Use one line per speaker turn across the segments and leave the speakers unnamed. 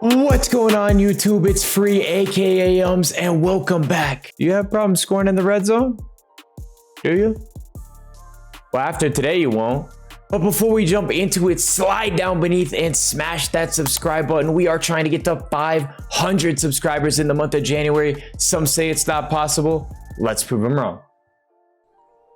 What's going on, YouTube? It's Free, aka and welcome back. Do you have problems scoring in the red zone? Do you? Well, after today you won't. But before we jump into it, slide down beneath and smash that subscribe button. We are trying to get to 500 subscribers in the month of January. Some say it's not possible. Let's prove them wrong.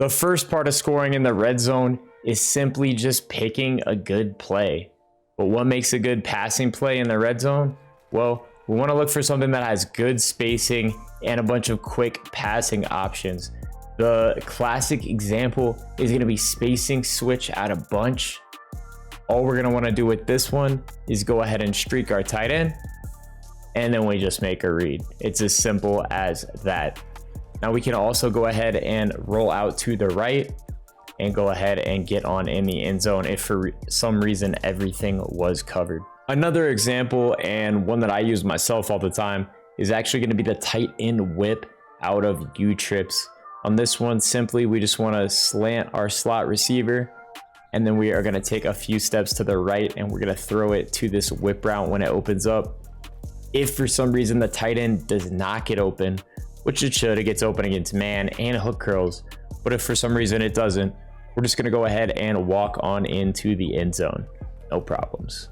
The first part of scoring in the red zone is simply just picking a good play. But what makes a good passing play in the red zone? Well, we want to look for something that has good spacing and a bunch of quick passing options. The classic example is going to be spacing switch out a bunch. All we're going to want to do with this one is go ahead and streak our tight end, and then we just make a read. It's as simple as that. Now we can also go ahead and roll out to the right and go ahead and get on in the end zone if for some reason everything was covered. Another example, and one that I use myself all the time, is actually going to be the tight end whip out of U-trips. On this one, simply we just want to slant our slot receiver, and then we are going to take a few steps to the right and we're going to throw it to this whip route when it opens up. If for some reason the tight end does not get open, which it should, it gets open against man and hook curls, but if for some reason it doesn't, we're just going to go ahead and walk on into the end zone. No problems.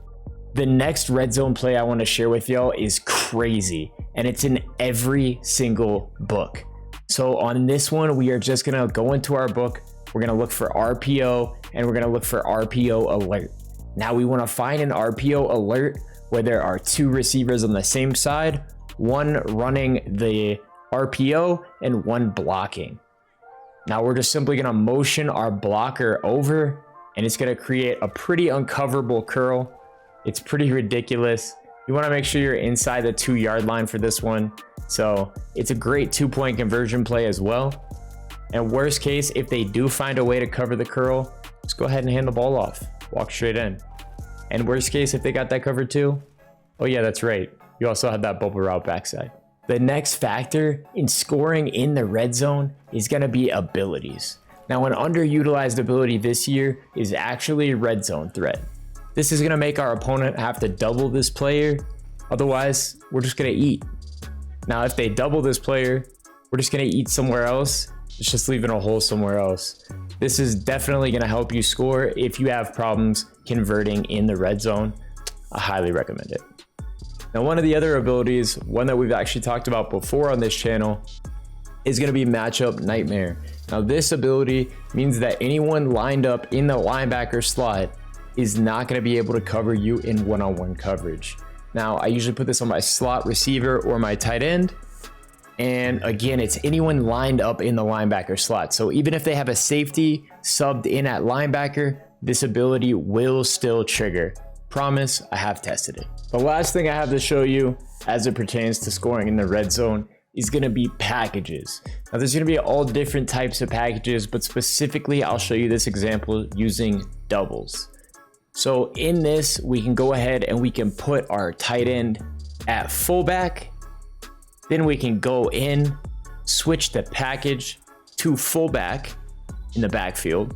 The next red zone play I want to share with y'all is crazy, and it's in every single book. So on this one, we are just going to go into our book. We're going to look for RPO, and we're going to look for RPO Alert. Now we want to find an RPO Alert where there are two receivers on the same side, one running the RPO and one blocking. Now we're just simply going to motion our blocker over, and it's going to create a pretty uncoverable curl. It's pretty ridiculous. You want to make sure you're inside the 2-yard line for this one. So it's a great 2-point conversion play as well. And worst case, if they do find a way to cover the curl, just go ahead and hand the ball off. Walk straight in. And worst case, if they got that covered too, oh yeah, that's right. You also have that bubble route backside. The next factor in scoring in the red zone is going to be abilities. Now, an underutilized ability this year is actually red zone threat. This is going to make our opponent have to double this player. Otherwise, we're just going to eat. Now, if they double this player, we're just going to eat somewhere else. It's just leaving a hole somewhere else. This is definitely going to help you score if you have problems converting in the red zone. I highly recommend it. Now, one of the other abilities, one that we've actually talked about before on this channel, is going to be Matchup Nightmare. Now, this ability means that anyone lined up in the linebacker slot is not going to be able to cover you in one-on-one coverage. Now, I usually put this on my slot receiver or my tight end. And again, it's anyone lined up in the linebacker slot. So even if they have a safety subbed in at linebacker, this ability will still trigger. Promise, I have tested it. The last thing I have to show you as it pertains to scoring in the red zone is going to be packages. Now, there's going to be all different types of packages, but specifically I'll show you this example using doubles. So in this, we can go ahead and we can put our tight end at fullback. Then we can go in, switch the package to fullback in the backfield.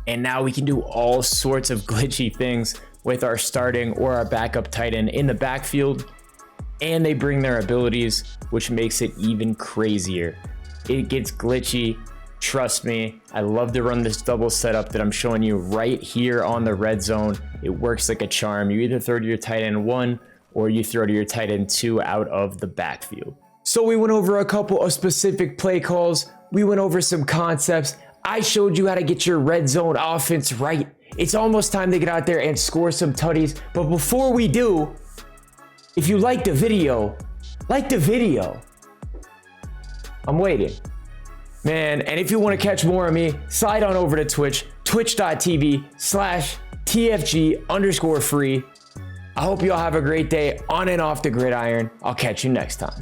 And now we can do all sorts of glitchy things with our starting or our backup tight end in the backfield, and they bring their abilities, which makes it even crazier. It gets glitchy. Trust me, I love to run this double setup that I'm showing you right here on the red zone. It works like a charm. You either throw to your tight end 1 or you throw to your tight end 2 out of the backfield. So we went over a couple of specific play calls. We went over some concepts. I showed you how to get your red zone offense right. It's almost time to get out there and score some tutties. But before we do, if you liked the video, like the video. I'm waiting. Man, and if you want to catch more of me, slide on over to Twitch, twitch.tv/TFG_free. I hope you all have a great day on and off the gridiron. I'll catch you next time.